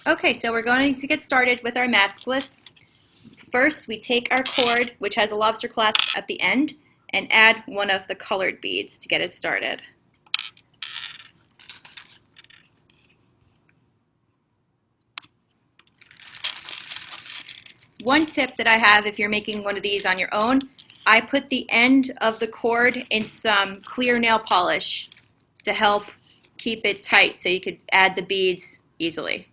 Okay, so we're going to get started with our maskless. First, we take our cord, which has a lobster clasp at the end, and add one of the colored beads to get it started. One tip that I have if you're making one of these on your own, I put the end of the cord in some clear nail polish to help keep it tight so you could add the beads easily.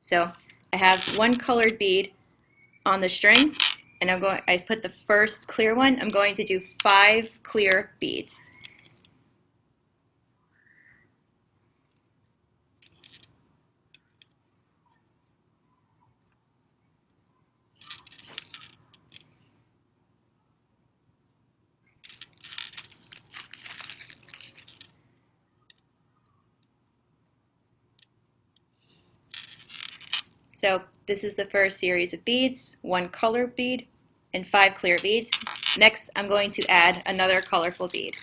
So I have one colored bead on the string, and I put the first clear one. I'm going to do 5 clear beads. So this is the first series of beads, 1 color bead and 5 clear beads. Next, I'm going to add another colorful bead.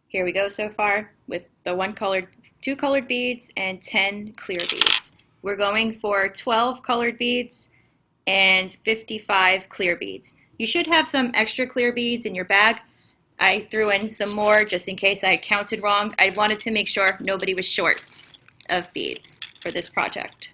Here we go so far with the 2 colored beads and 10 clear beads. We're going for 12 colored beads and 55 clear beads. You should have some extra clear beads in your bag. I threw in some more just in case I had counted wrong. I wanted to make sure nobody was short of beads for this project.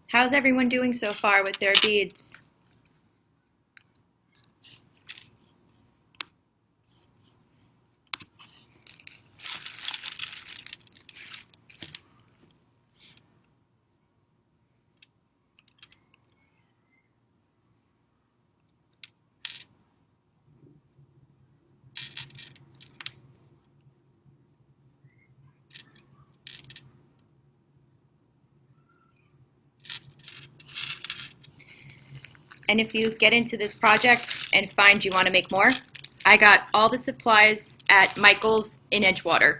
How's everyone doing so far with their beads? And if you get into this project and find you want to make more, I got all the supplies at Michael's in Edgewater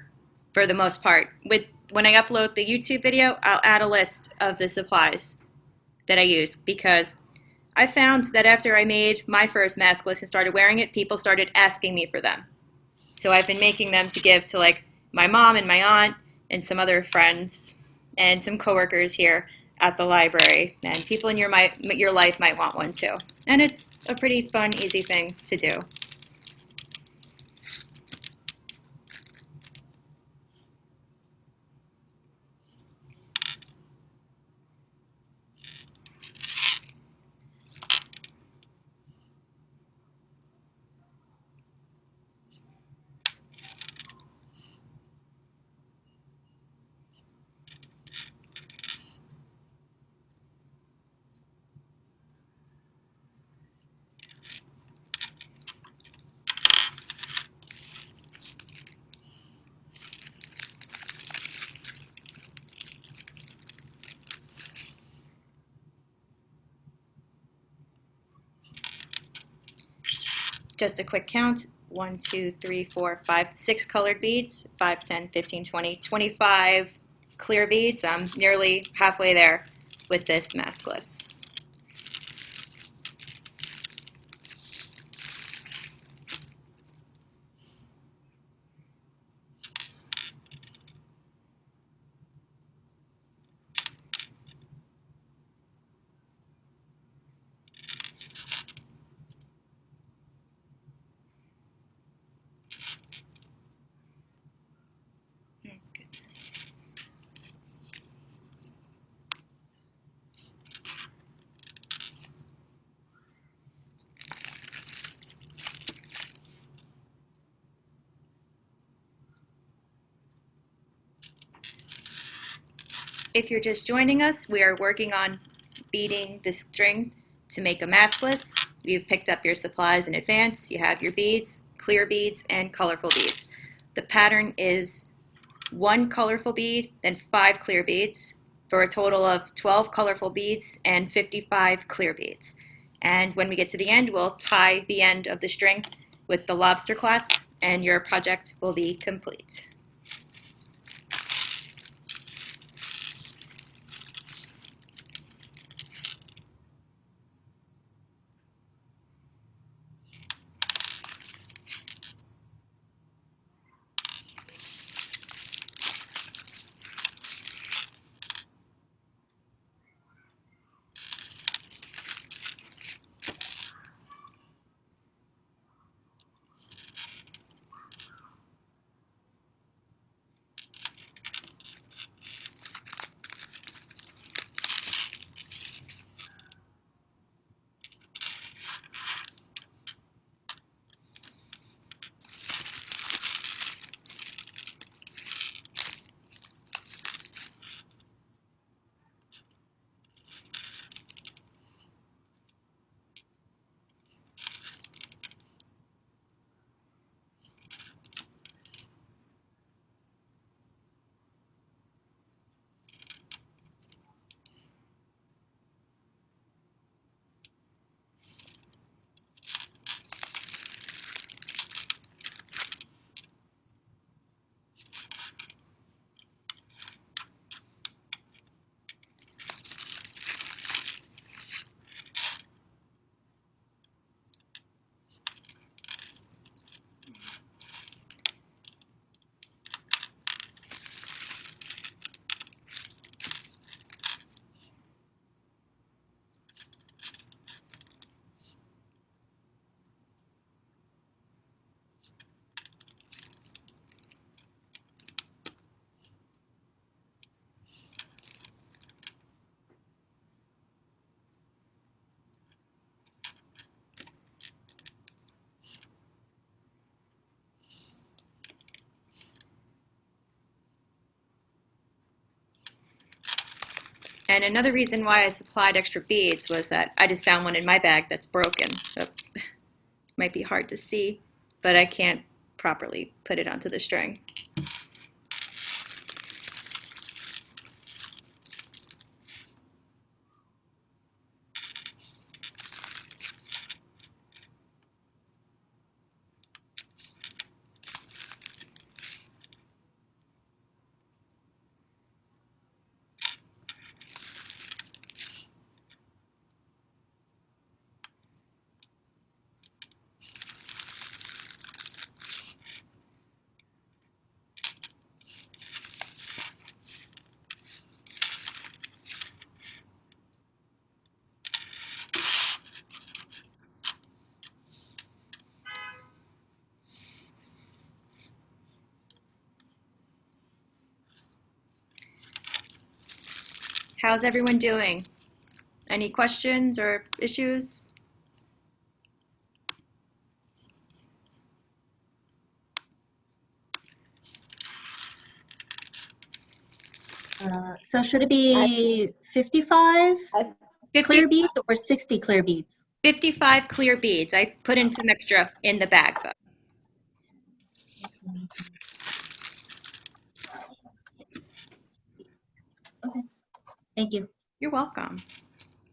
for the most part. When I upload the YouTube video, I'll add a list of the supplies that I use because I found that after I made my first maskless and started wearing it, people started asking me for them. So I've been making them to give to like my mom and my aunt and some other friends and some coworkers here at the library, and people in your life might want one too. And it's a pretty fun, easy thing to do. Just a quick count: 1, 2, 3, 4, 5, 6 colored beads, 5, 10, 15, 20, 25 clear beads. I'm nearly halfway there with this maskless. If you're just joining us, we are working on beading the string to make a maskless. You've picked up your supplies in advance. You have your beads, clear beads, and colorful beads. The pattern is 1 colorful bead, then 5 clear beads, for a total of 12 colorful beads and 55 clear beads. And when we get to the end, we'll tie the end of the string with the lobster clasp, and your project will be complete. And another reason why I supplied extra beads was that I just found one in my bag that's broken. So it might be hard to see, but I can't properly put it onto the string. How's everyone doing? Any questions or issues? So should it be 55 clear beads or 60 clear beads? 55 clear beads. I put in some extra in the bag though. Okay, thank you. You're welcome.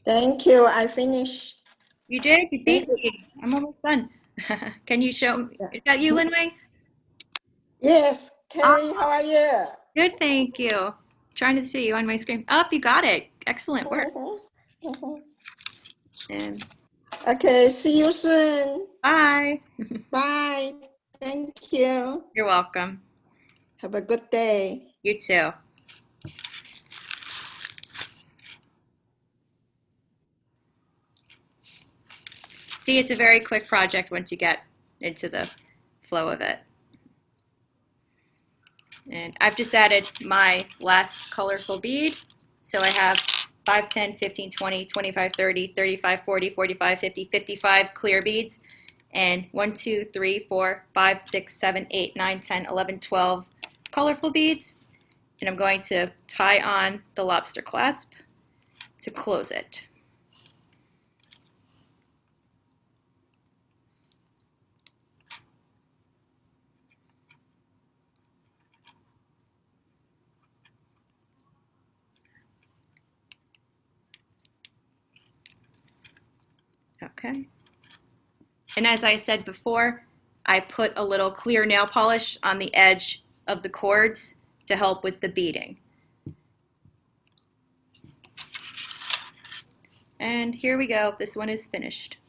Thank you. I finished. You did? You beat me. I'm almost done. Can you show me? Is that you, Linway? Yes, Carrie, how are you? Good, thank you. Trying to see you on my screen. Oh, you got it. Excellent work. And Okay, see you soon. bye. Bye. Thank you. You're welcome. Have a good day. You too. See, it's a very quick project once you get into the flow of it. And I've just added my last colorful bead. So I have 5, 10, 15, 20, 25, 30, 35, 40, 45, 50, 55 clear beads. And 1, 2, 3, 4, 5, 6, 7, 8, 9, 10, 11, 12 colorful beads. And I'm going to tie on the lobster clasp to close it. Okay. And as I said before, I put a little clear nail polish on the edge of the cords to help with the beading. And here we go. This one is finished.